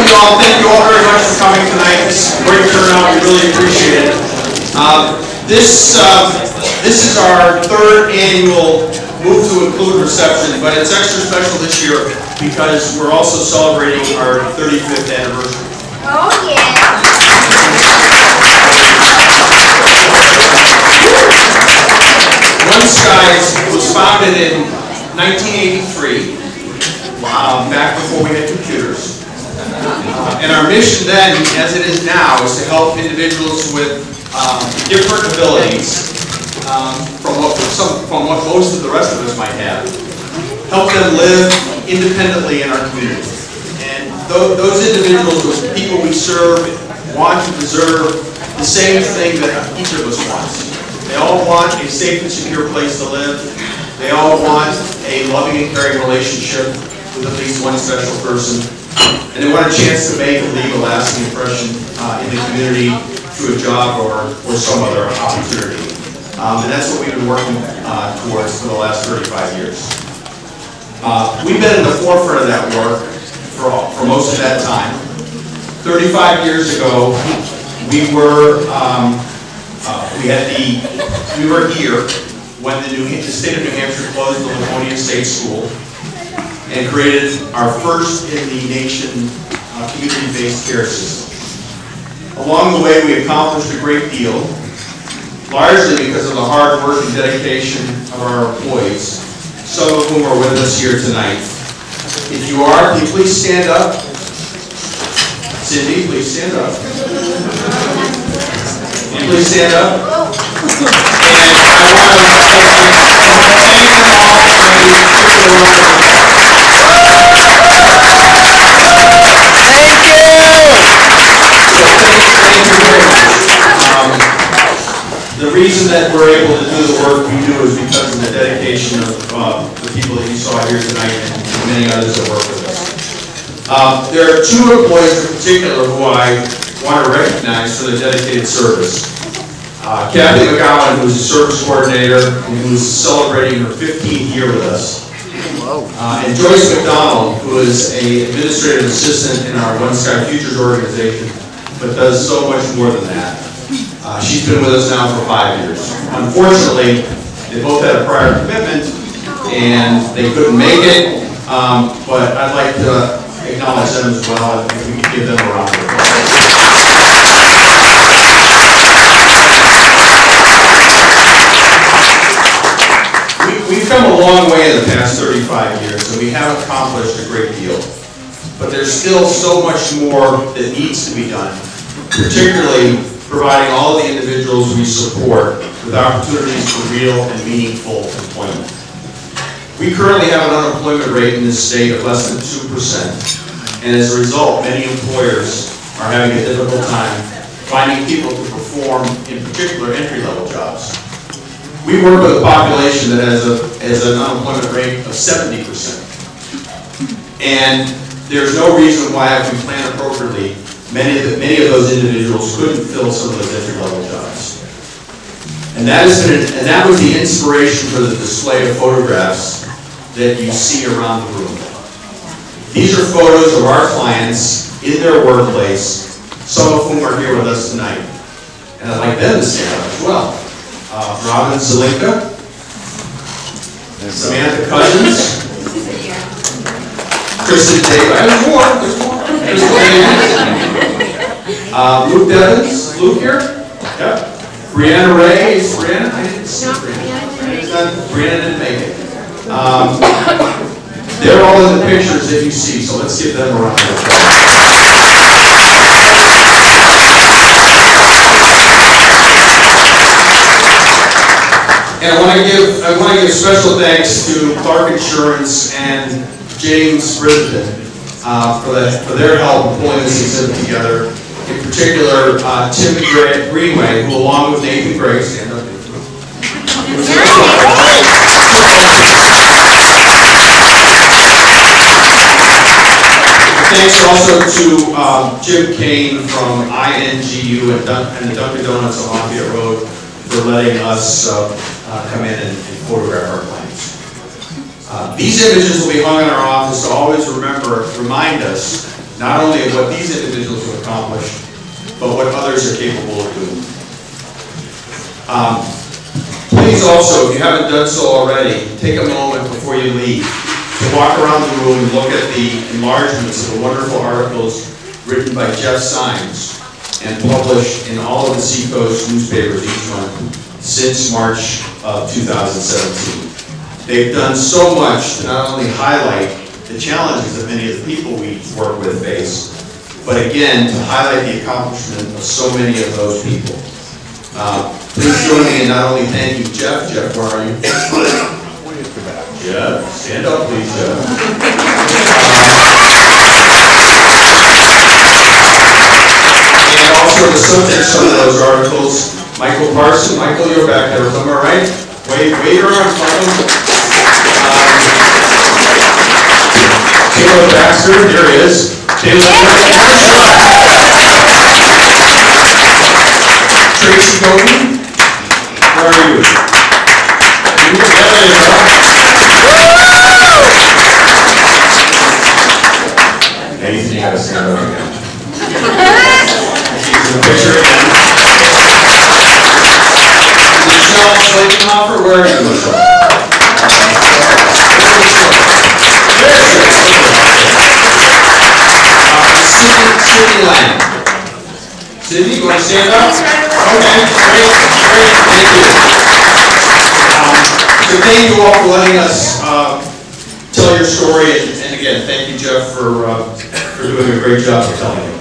you all. Thank you all very much for coming tonight. This is a great turnout. We really appreciate it. This is our third annual Move to Include reception, but it's extra special this year because we're also celebrating our 35th anniversary. Oh yeah! One Skies was founded in 1983, back before we had computers. And our mission then, as it is now, is to help individuals with different abilities from what most of the rest of us might have. Help them live independently in our community. And those individuals, those people we serve, want and deserve the same thing that each of us wants. They all want a safe and secure place to live. They all want a loving and caring relationship with at least one special person. And they want a chance to make and leave a lasting impression in the community through a job or some other opportunity. And that's what we've been working towards for the last 35 years. We've been in the forefront of that work for most of that time. 35 years ago, we were here when the state of New Hampshire closed the Livonia State School and created our first in the nation community-based care system. Along the way, we accomplished a great deal, largely because of the hard work and dedication of our employees, some of whom are with us here tonight. If you are, can you please stand up? Cindy, please stand up. Can you please stand up? And I want to thank them all for the reason that we're able to do the work we do is because of the dedication of the people that you saw here tonight and many others that work with us. There are two employees in particular who I want to recognize for their dedicated service. Kathleen McGowen, who's a service coordinator and who's celebrating her 15th year with us. And Joyce McDonald, who is an administrative assistant in our One Sky Futures organization, but does so much more than that. She's been with us now for 5 years. Unfortunately, they both had a prior commitment and they couldn't make it, but I'd like to acknowledge them as well and if we could give them a round of applause. We've come a long way in the past 35 years and we have accomplished a great deal, but there's still so much more that needs to be done, particularly providing all of the individuals we support with opportunities for real and meaningful employment. We currently have an unemployment rate in this state of less than 2%, and as a result, many employers are having a difficult time finding people to perform, in particular, entry-level jobs. We work with a population that has an unemployment rate of 70%, and there's no reason why, if we plan appropriately, many of those individuals couldn't fill some of those entry-level jobs. And that was the inspiration for the display of photographs that you see around the room. These are photos of our clients in their workplace, some of whom are here with us tonight. And I'd like them to stand up as well. Robin Zelinka, Samantha Cousins, Kristen Davis, there's more. Luke Devins, Luke here? Yep. Brianna Ray, is Brianna? I didn't see Brianna. Brianna didn't make it. They're all in the pictures that you see, so let's give them a round of applause. And I want to give special thanks to Clark Insurance and James Brisbane for their help in pulling this exhibit together. In particular, Tim Greenway, who along with Nathan Gray, stand up. Thanks also to Jim Kane from INGU and the Dunkin' Donuts on Lafayette Road for letting us come in and photograph our clients. These images will be hung in our office to always remind us not only of what these individuals have accomplished, but what others are capable of doing. Please also, if you haven't done so already, take a moment before you leave to walk around the room and look at the enlargements of the wonderful articles written by Jeff Symes and published in all of the Seacoast newspapers each month since March of 2017. They've done so much to not only highlight the challenges that many of the people we work with face, but again, to highlight the accomplishment of so many of those people. Please join me in not only thanking Jeff. Jeff, where are you? Jeff, stand up please, Jeff. And also the subjects of those articles, Michael Parson. Michael, you're back there somewhere, right? Wave your arms, Michael. Taylor Baxter, here he is. Taylor Tracy Golden, where are you? Anything you gotta stand up again. She's in the picture again. Michelle Slatenhofer, where are you, Michelle? Sydney Lang. Sydney, you want to stand up? Okay, great, thank you. So thank you all for letting us tell your story, and again, thank you, Jeff, for doing a great job of telling it.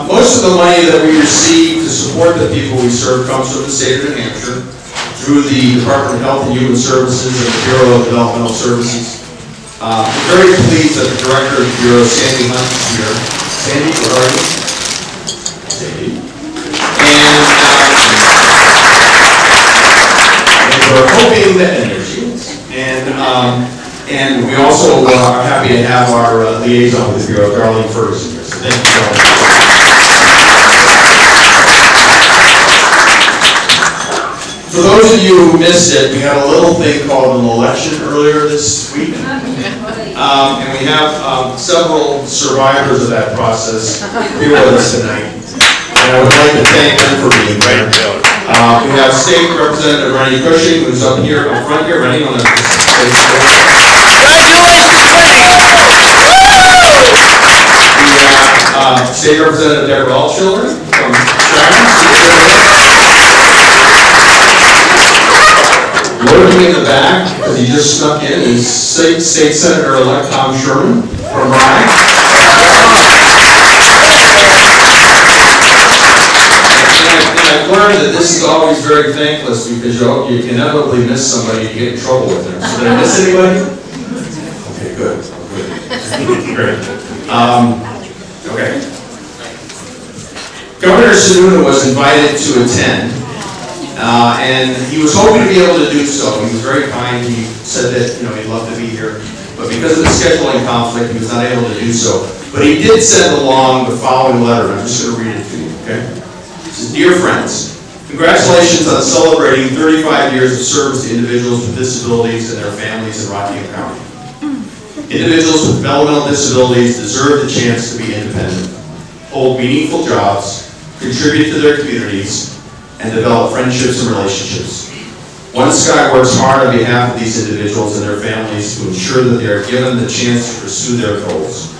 Most of the money that we receive to support the people we serve comes from the state of New Hampshire through the Department of Health and Human Services and the Bureau of Developmental Services. I'm very pleased that the Director of the Bureau, Sandy Hunt, is here. Sandy, where are you? Sandy. And we're hoping that, and there she is. And we also are happy to have our liaison with the Bureau, Darlene Ferguson, here. So thank you, Darlene. For those of you who missed it, we had a little thing called an election earlier this week. And we have several survivors of that process here with us tonight. And I would like to thank them for being here. We have State Representative Rennie Cushing, who's up here, up front here. Rennie, on the stage. We have State Representative Deborah Altschiller from Stratton. Lurking in the back, because he just snuck in, is State Senator-elect Tom Sherman from Rye. And I've learned that this is always very thankless because you inevitably miss somebody, you get in trouble with them. So did I miss anybody? Okay, good. Great. Okay. Governor Sununu was invited to attend. And he was hoping to be able to do so. He was very kind. He said that he'd love to be here, but because of the scheduling conflict, he was not able to do so. But he did send along the following letter. I'm just going to read it to you. Okay? It says, "Dear friends, congratulations on celebrating 35 years of service to individuals with disabilities and their families in Rockingham County. Individuals with developmental disabilities deserve the chance to be independent, hold meaningful jobs, contribute to their communities, and develop friendships and relationships. One Sky works hard on behalf of these individuals and their families to ensure that they are given the chance to pursue their goals.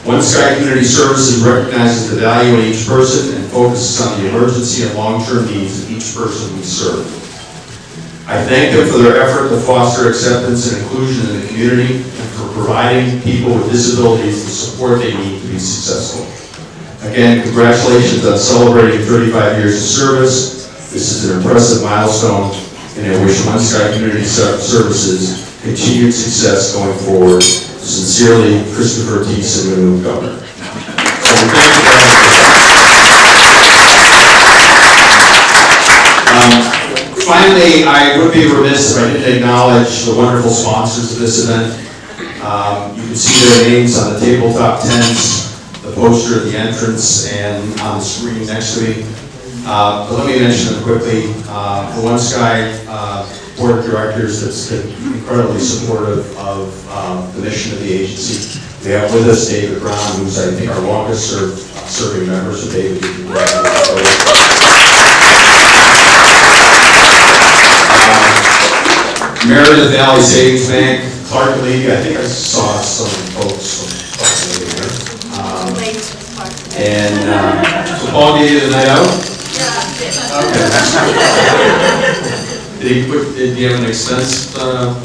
One Sky Community Services recognizes the value in each person and focuses on the emergency and long-term needs of each person we serve. I thank them for their effort to foster acceptance and inclusion in the community and for providing people with disabilities the support they need to be successful. Again, congratulations on celebrating 35 years of service. This is an impressive milestone, and I wish One Sky Community Services continued success going forward. Sincerely, Christopher T. Sununu, Governor." So we thank you very much. Finally, I would be remiss if I didn't acknowledge the wonderful sponsors of this event. You can see their names on the tabletop tents, the poster at the entrance, and on the screen next to me. But let me mention them quickly. The One Sky Board of Directors that's been incredibly supportive of the mission of the agency. We have with us David Brown, who's I think our longest serving member. So David, you can Meredith Valley Savings Bank, Clark Lee. I think I saw some folks from Clark Lee here. So Paul gave you the night out? Okay. Did you have an expense card?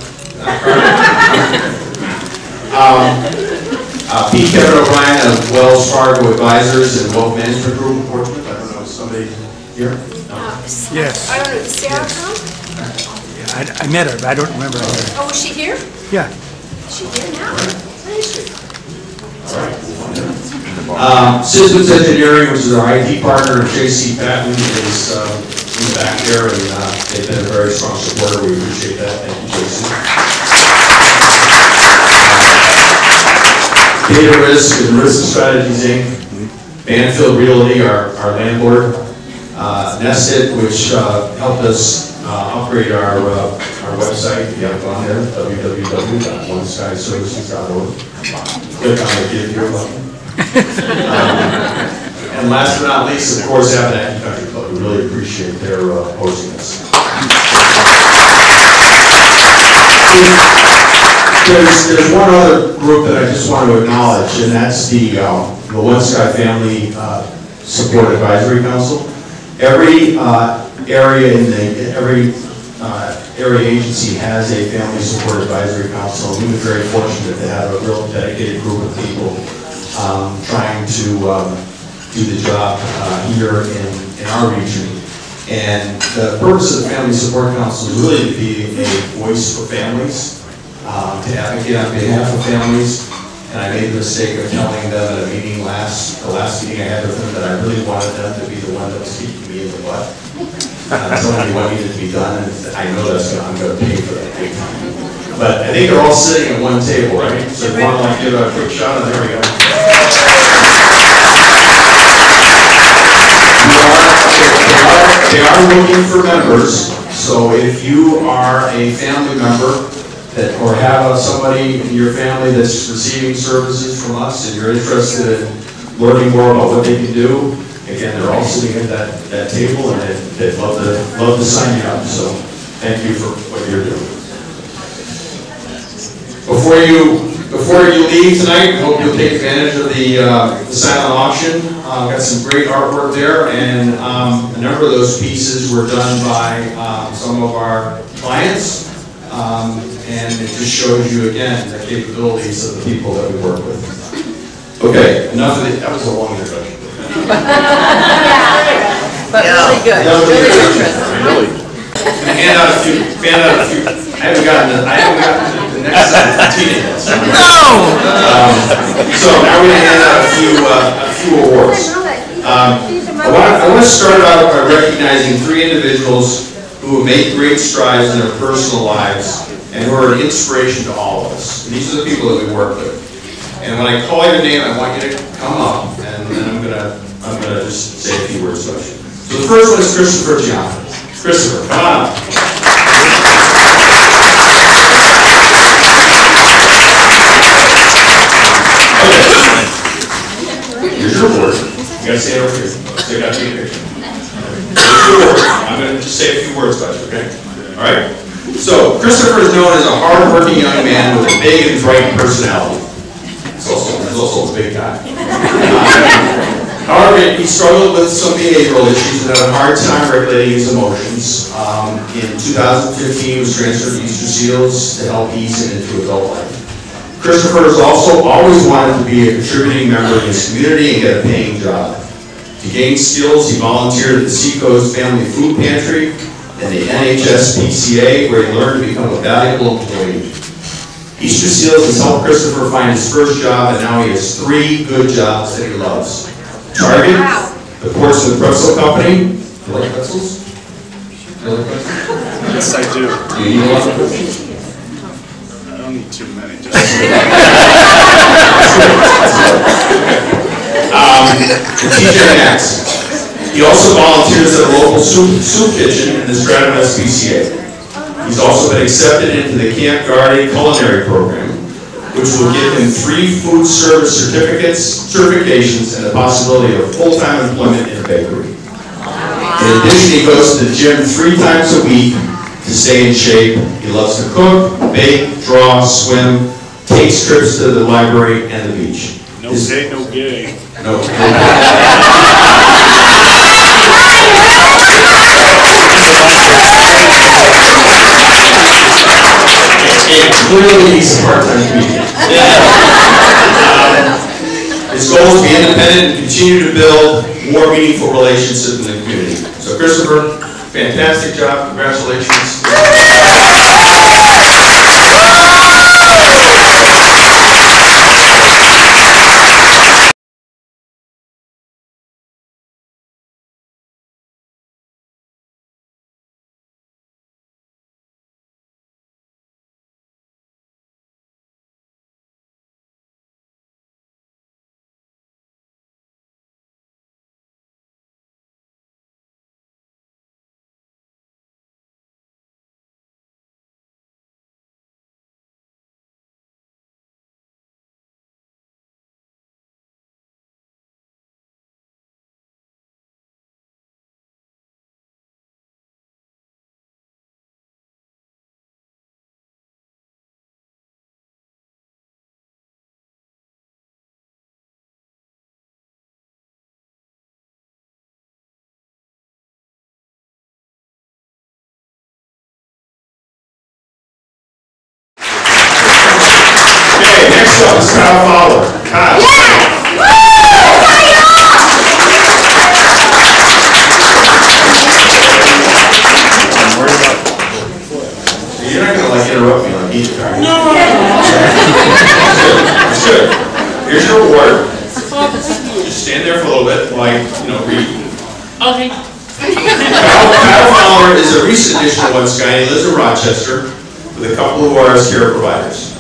Pete Kevin O'Brien of Wells Fargo Advisors and Wealth Management Group in Portrie. I don't know, is somebody here? No. Yes. I don't know, Sarah come? I met her, but I don't remember her. Oh, was she here? Yeah. Is she here now? Where is she? Systems Engineering, which is our IT partner, J.C. Patton, is in the back there, and they've been a very strong supporter. We appreciate that. Thank you, J.C. Data Risk and Risk Strategies, Inc. Banfield Realty, our landlord. Nested, which helped us upgrade our website. If you haven't gone there, www.oneskyservices.org. Click on the Give Here button. And last but not least, of course, Abenaki Country Club. We really appreciate their hosting us. There's one other group that I just want to acknowledge, and that's the One Sky Family Support Advisory Council. Every area area agency has a family support advisory council. We've been very fortunate to have a real dedicated group of people trying to do the job here in our region. And the purpose of the Family Support Council is really to be a voice for families, to advocate on behalf of families. And I made the mistake of telling them at a meeting the last meeting I had with them, that I really wanted them to be the one that was kicking me in the butt. Telling me what needed to be done, and I know I'm going to pay for that big time. But I think they're all sitting at one table, right? So if you want to give a quick shot, and there we go. They are looking for members, so if you are a family member or have somebody in your family that's receiving services from us and you're interested in learning more about what they can do, again, they're all sitting at that table, and they'd love to sign you up. So thank you for what you're doing. Before you leave tonight, I hope you'll take advantage of the silent auction. Got some great artwork there, and a number of those pieces were done by some of our clients, and it just shows you again the capabilities of the people that we work with. Okay, enough of it. That was a long introduction. But really good. Really interesting. Really. And hand out a few. I haven't gotten the next teen yet. So now we're going to hand out a few awards. I want to start out by recognizing 3 individuals who have made great strides in their personal lives and who are an inspiration to all of us. And these are the people that we work with. And when I call your name, I want you to come up, and then I'm gonna just say a few words about you. So the first one is Christopher Chiampa. Christopher, come on up. Okay. Here's your award. You gotta say it over here. So you gotta take a picture. Here's your award. I'm gonna just say a few words about you, okay? All right. So Christopher is known as a hard-working young man with a big and bright personality. He's also a big guy. However, he struggled with some behavioral issues and had a hard time regulating his emotions. In 2015, he was transferred to Easter Seals to help ease him into adult life. Christopher has also always wanted to be a contributing member of his community and get a paying job. To gain skills, he volunteered at the Seacoast Family Food Pantry and the NHSPCA, where he learned to become a valuable employee. Easter Seals has helped Christopher find his first job, and now he has 3 good jobs that he loves. Target, the Portsmouth Pretzel Company. You like pretzels? You like pretzels? Yes, I do. Do you eat a lot of pretzels? I don't need too many. Just TJ Maxx. He also volunteers at a local soup kitchen in the Stratham SPCA. He's also been accepted into the Camp Guardian culinary program. which will give him 3 food service certifications, and the possibility of full-time employment in a bakery. In addition, he goes to the gym 3 times a week to stay in shape. He loves to cook, bake, draw, swim, takes trips to the library and the beach. No gay, no gay. No. And clearly he's a part-time comedian. His goal is to be independent and continue to build more meaningful relationships in the community. So Christopher, fantastic job, congratulations. Next up is Fowler. Kyle. You're not going to interrupt me on each card. No. That's good. Here's your award. Just stand there for a little bit while I, read. Okay. Kyle Fowler is a recent addition to One Sky. He lives in Rochester with a couple of ORS care providers.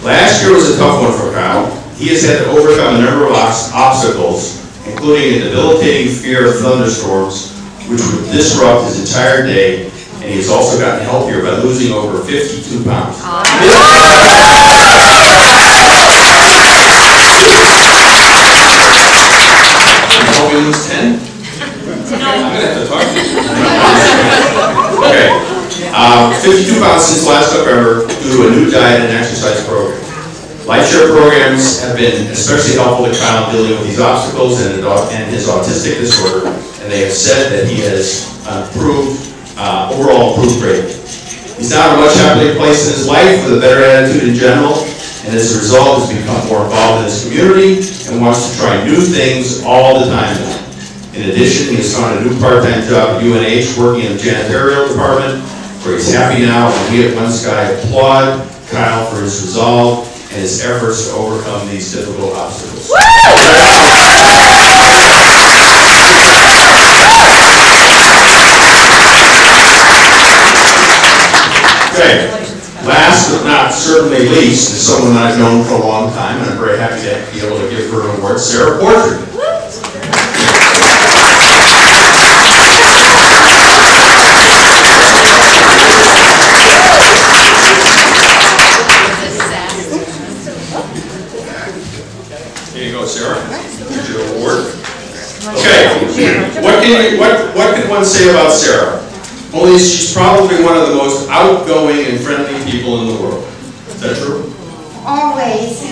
Last year was a tough one for Kyle. He has had to overcome a number of obstacles, including a debilitating fear of thunderstorms, which would disrupt his entire day, and he has also gotten healthier by losing over 52 pounds. Can you help me lose 10? No. I'm going to have to talk to you. Okay. 52 pounds since last November due to a new diet and exercise program. LifeShare programs have been especially helpful to Kyle dealing with these obstacles and his autistic disorder, and they have said that he has overall improved greatly. He's now in a much happier place in his life with a better attitude in general, and as a result has become more involved in his community and wants to try new things all the time now. In addition, he has found a new part-time job at UNH working in the janitorial department, where he's happy now, and we at One Sky applaud Kyle for his resolve and his efforts to overcome these difficult obstacles. Okay, last but not certainly least is someone I've known for a long time, and I'm very happy to be able to give her an award, Sarah Portrie. Sarah, here's your award. Okay, what can one say about Sarah? Only she's probably one of the most outgoing and friendly people in the world. Is that true? Always.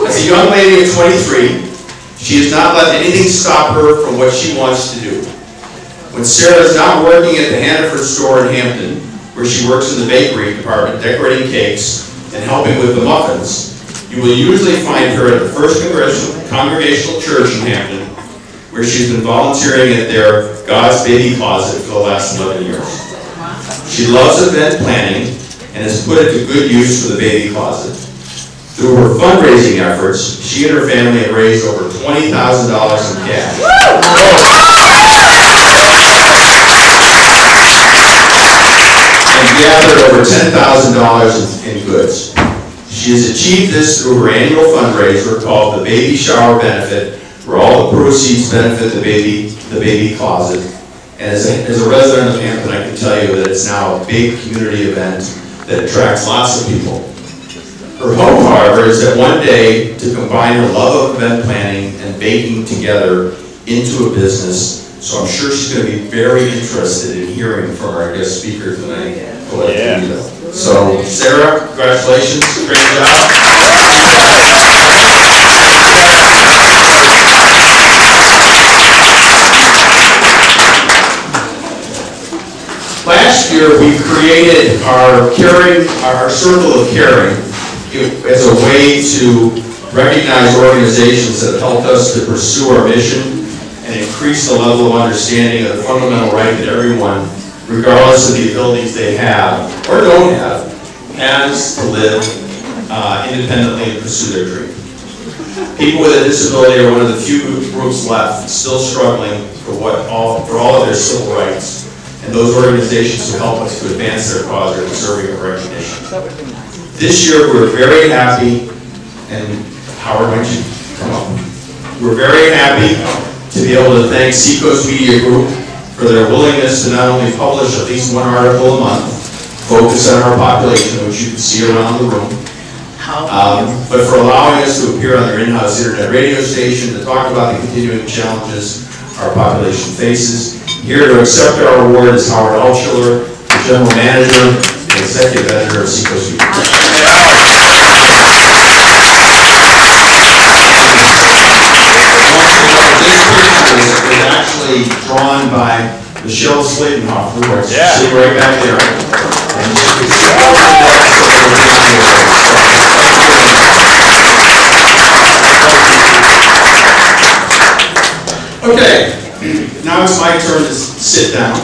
As a young lady of 23, she has not let anything stop her from what she wants to do. When Sarah is not working at the Hannaford store in Hampton, where she works in the bakery department decorating cakes and helping with the muffins, you will usually find her at the First Congregational Church in Hampton, where she's been volunteering at their God's Baby Closet for the last 11 years. She loves event planning and has put it to good use for the baby closet. Through her fundraising efforts, she and her family have raised over $20,000 in cash. And gathered over $10,000 in goods. She has achieved this through her annual fundraiser called the Baby Shower Benefit, where all the proceeds benefit the baby closet. And as a resident of Hampton, I can tell you that it's now a big community event that attracts lots of people. Her hope, however, is that one day to combine her love of event planning and baking together into a business. So I'm sure she's going to be very interested in hearing from our guest speaker tonight, Collette. Yeah. So, Sarah, congratulations. Great job. Last year, we created our Circle of Caring as a way to recognize organizations that have helped us to pursue our mission and increase the level of understanding of the fundamental right that everyone, regardless of the abilities they have or don't have, has to live independently and pursue their dream. People with a disability are one of the few groups left still struggling for all of their civil rights, and those organizations who help us to advance their cause are deserving of recognition. This year we're very happy, and Howard, why don't you come up? We're very happy to be able to thank Seacoast Media Group for their willingness to not only publish at least one article a month, focus on our population, which you can see around the room, but for allowing us to appear on their in-house internet radio station to talk about the continuing challenges our population faces. Here to accept our award is Howard Altschuler, the General Manager and Executive Editor of Seacoast Media. Is actually drawn by Michelle Sladenhoff, who is sitting right back there. And okay, now it's my turn to sit down.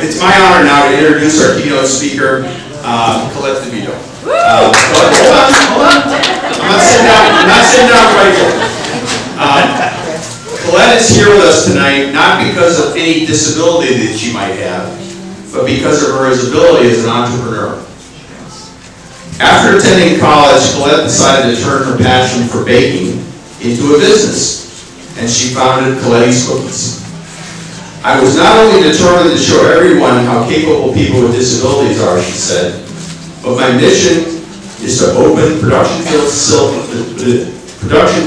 It's my honor now to introduce our keynote speaker, Collette Vitto. Hold on. I'm not sitting down quite yet. Collette is here with us tonight, not because of any disability that she might have, but because of her ability as an entrepreneur. After attending college, Collette decided to turn her passion for baking into a business, and she founded Collette's Cookies. I was not only determined to show everyone how capable people with disabilities are, she said, but my mission is to open production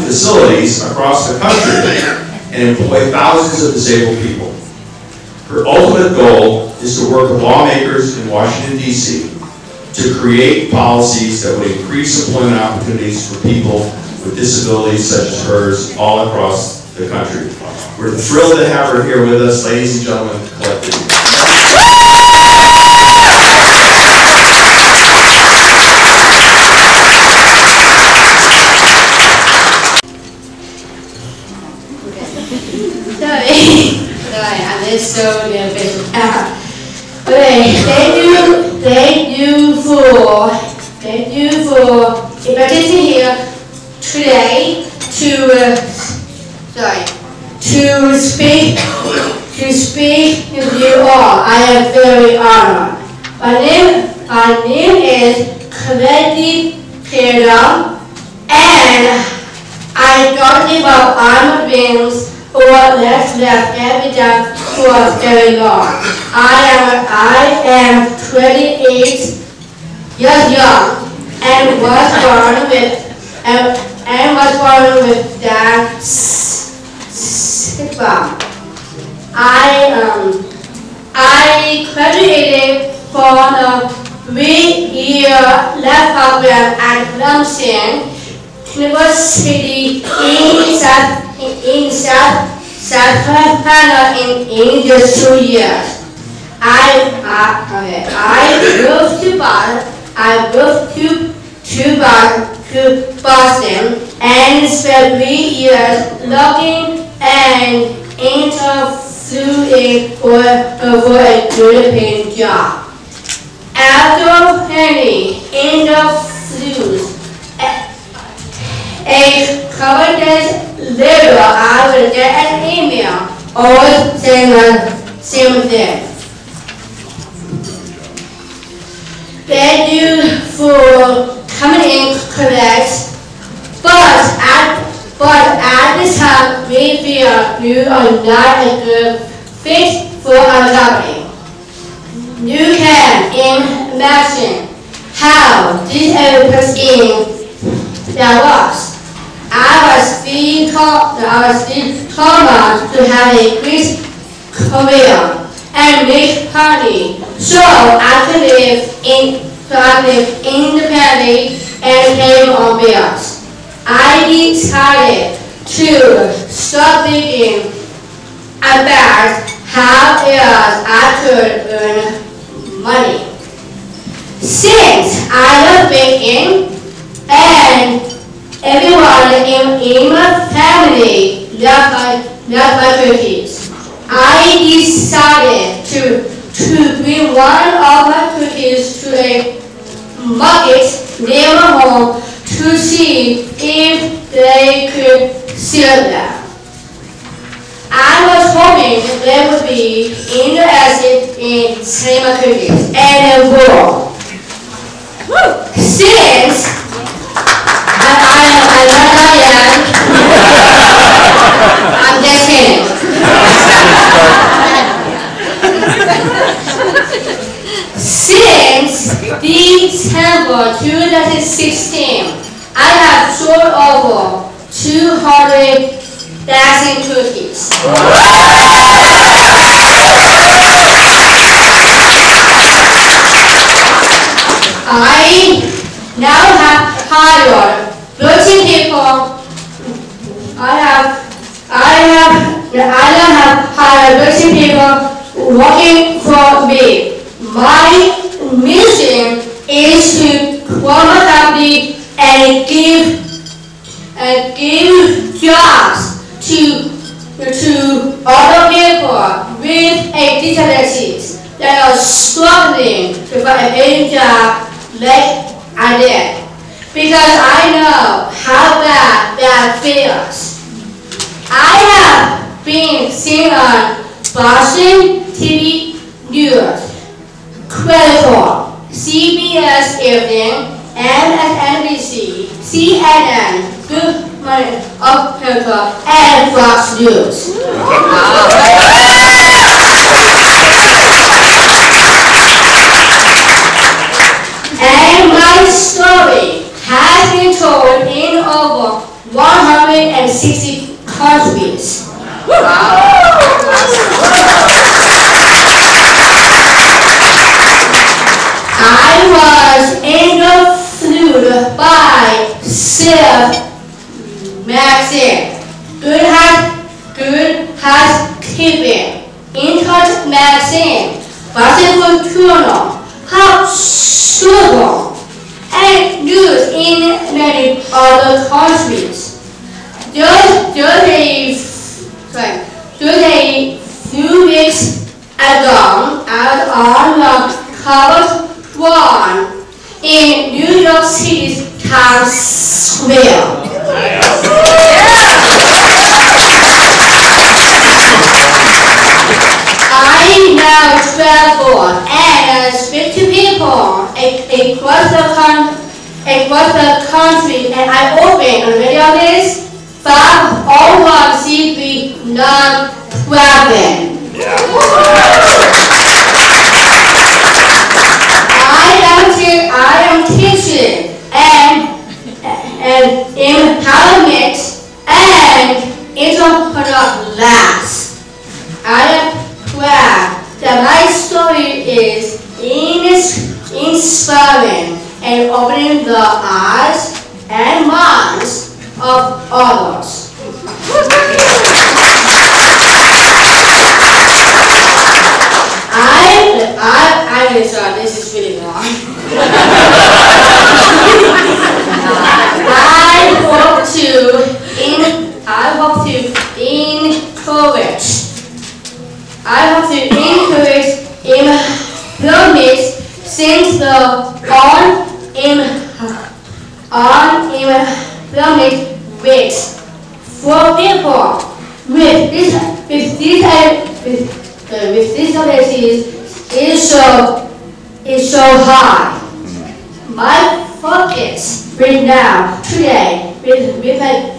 facilities across the country and employ thousands of disabled people. Her ultimate goal is to work with lawmakers in Washington, D.C. to create policies that would increase employment opportunities for people with disabilities such as hers all across the country. We're thrilled to have her here with us, ladies and gentlemen, Collette. Sorry, I'm just so nervous. Okay, thank you for inviting here today to speak with you all. I am very honored. My name is Collettey, and I talked about armor wings or legs left every time for very long. I am 28 years young and was born with that syndrome. I graduated from a 3-year lab program at Clemson University in South Carolina in just 2 years. I moved to Boston and spent 3 years looking and interviewing for a good-paying job. After many interviews, a couple days later, I will get an email always saying the same thing. Thank you for coming in, Collette. But at this time, we feel you are not a good fit for for our company. You can imagine how this everything there was. I was still common to have a great career and make money, so I could live independently and pay on bills. I decided to stop thinking about how else I could earn money. Since I love baking and everyone in my family loved my cookies, I decided to bring one of my cookies to a market near my home to see if they could sell them. I was hoping they would be interested in selling my cookies, and more. Since I'm just kidding. Since December 2016, I have sold over 200,000 cookies. I now have hired 13 people. I now have hired 13 people working for me. My mission is to grow my company and give jobs to other people with disabilities that are struggling to find a paying job like I did. Because I know how bad that feels. I have been seen on Boston TV News, Creditor, CBS Evening, MSNBC, CNN, Good Morning America, and Fox News. And my story has been told in over 160 countries. I was interviewed by Self Magazine, Good Housekeeping, In Touch Magazine, Boston Journal, How Sugar, and news in many other countries. Just a few weeks ago, I was on the cover one in New York City's Times Square. I now travel and speak to people across the country, and I open a radio list 501 CB non-profit. I am teaching and empowerment and entrepreneur class. I am proud that my story is inspiring and opening the eyes and minds of others. I'm really sorry, this is really long. I hope to encourage employment since the unemployment rate for people with disabilities is so high. My focus right now, today, with my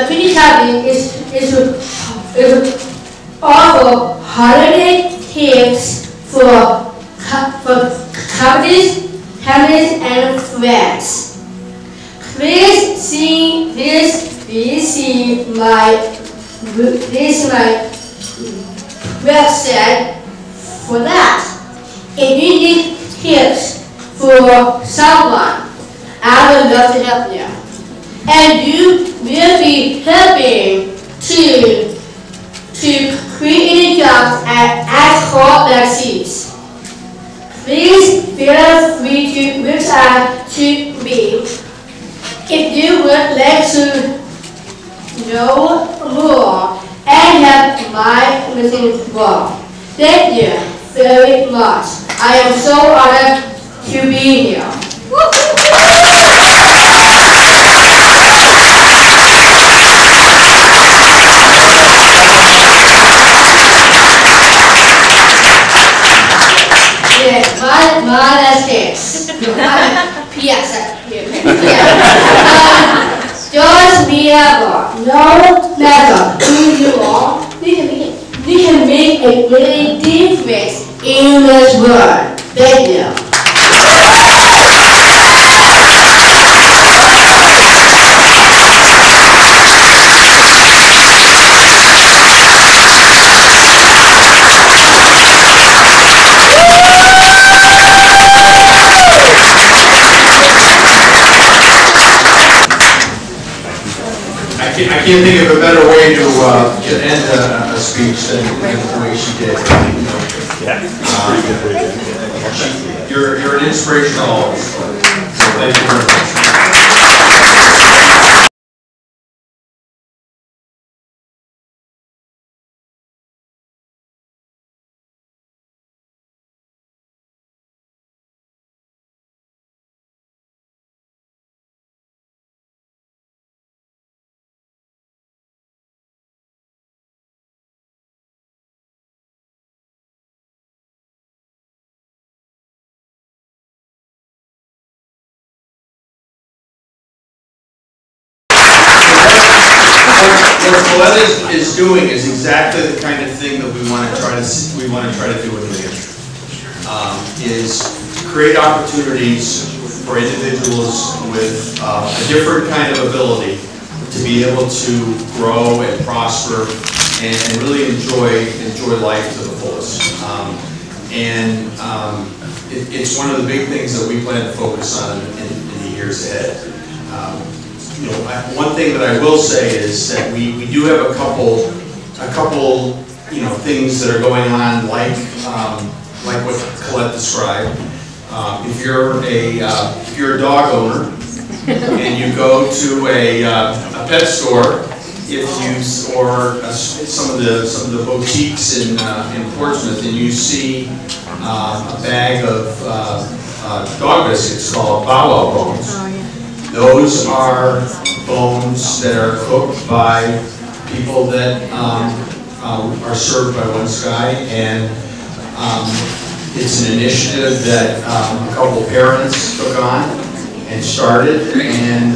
pretty company is to offer holiday tips for companies and friends. Please see my website for that. If you need tips for someone, I would love to help you. And you will be helping to create jobs at Collettey. Please feel free to reach out to me if you would like to know more and have my missing work. Thank you very much. I am so honored to be here. My last tips. P.S. Joyce, no matter who you are, you can make a really difference in this world. Thank you. I can't think of a better way to end a speech than the way she did. You're an inspiration to all of us. So thank you very much. What Collette is doing is exactly the kind of thing that we want to try to do in New Hampshire. Is create opportunities for individuals with a different kind of ability to be able to grow and prosper and really enjoy life to the fullest. It's one of the big things that we plan to focus on in the years ahead. One thing that I will say is that we do have a couple things that are going on like what Collette described. If you're a dog owner and you go to a pet store, or some of the boutiques in Portsmouth, and you see a bag of dog biscuits called Bow Wow bones. Those are bones that are cooked by people that are served by One Sky, and it's an initiative that a couple parents took on and started, and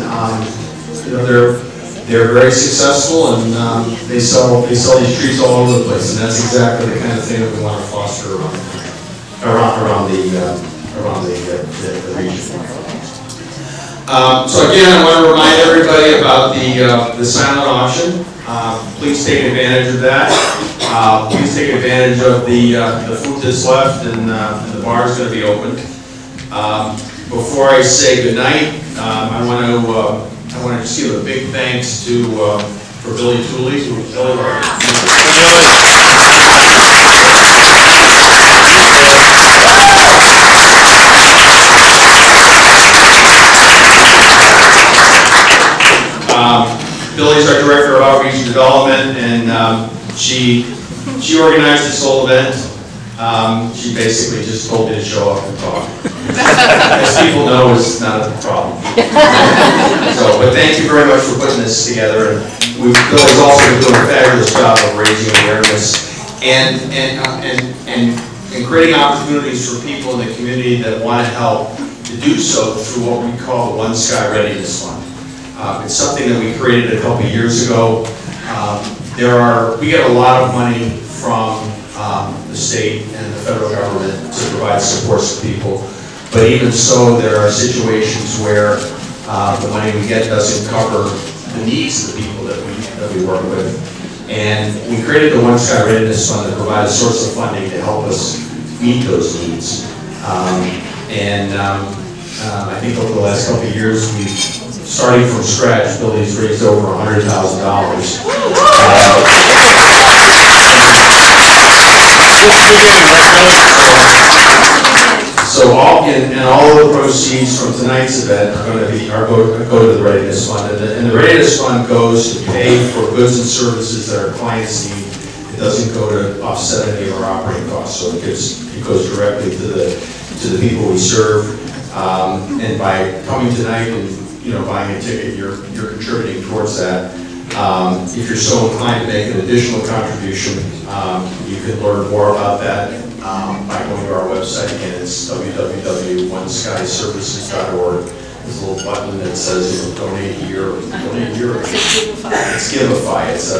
they're very successful, and they sell these treats all over the place, and that's exactly the kind of thing that we want to foster around the region. So again, I want to remind everybody about the silent auction. Please take advantage of that. Please take advantage of the food that's left, and the bar is going to be open. Before I say goodnight, I want to just give a big thanks for Billy Tooley, Billy's our Director of Outreach and Development, and she organized this whole event. She basically just told me to show up and talk. As people know, it's not a problem. But thank you very much for putting this together. And Billy's also been doing a fabulous job of raising awareness and creating opportunities for people in the community that want to help to do so through what we call the One Sky Readiness Fund. It's something that we created a couple years ago. We get a lot of money from the the state and the federal government to provide supports to people. But even so, there are situations where the money we get doesn't cover the needs of the people that we work with. And we created the One Sky Readiness Fund to provide a source of funding to help us meet those needs. I think over the last couple of years, we've, starting from scratch, Billy's raised over $100,000. So all of the proceeds from tonight's event are going to go to the Readiness Fund, and the Readiness Fund goes to pay for goods and services that our clients need. It doesn't go to offset any of our operating costs, so it goes directly to the people we serve. And by coming tonight and buying a ticket, you're contributing towards that. If you're so inclined to make an additional contribution, you can learn more about that by going to our website. Again, it's www.oneskyservices.org. There's a little button that says donate here. Donate here. It's Giveify. It's a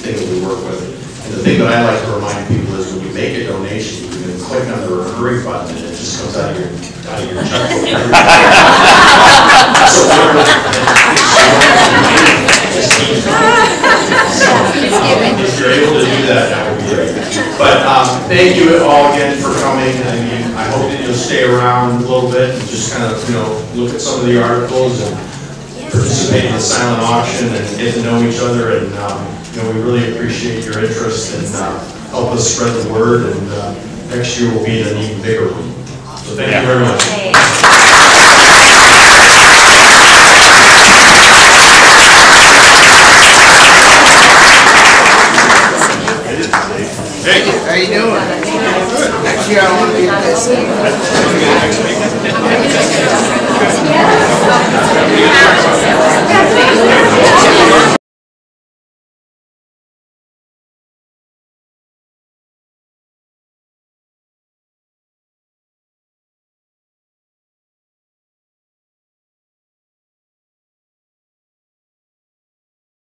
thing that we work with. And the thing that I like to remind people is when you make a donation, you can click on the Honoree button and it just comes out of your checkbook. If you're able to do that, that would be great. But thank you all again for coming. I mean, I hope that you'll stay around a little bit and just kind of look at some of the articles and participate in the silent auction and get to know each other. And we really appreciate your interest and help us spread the word. And next year we'll be in an even bigger room. So thank you very much.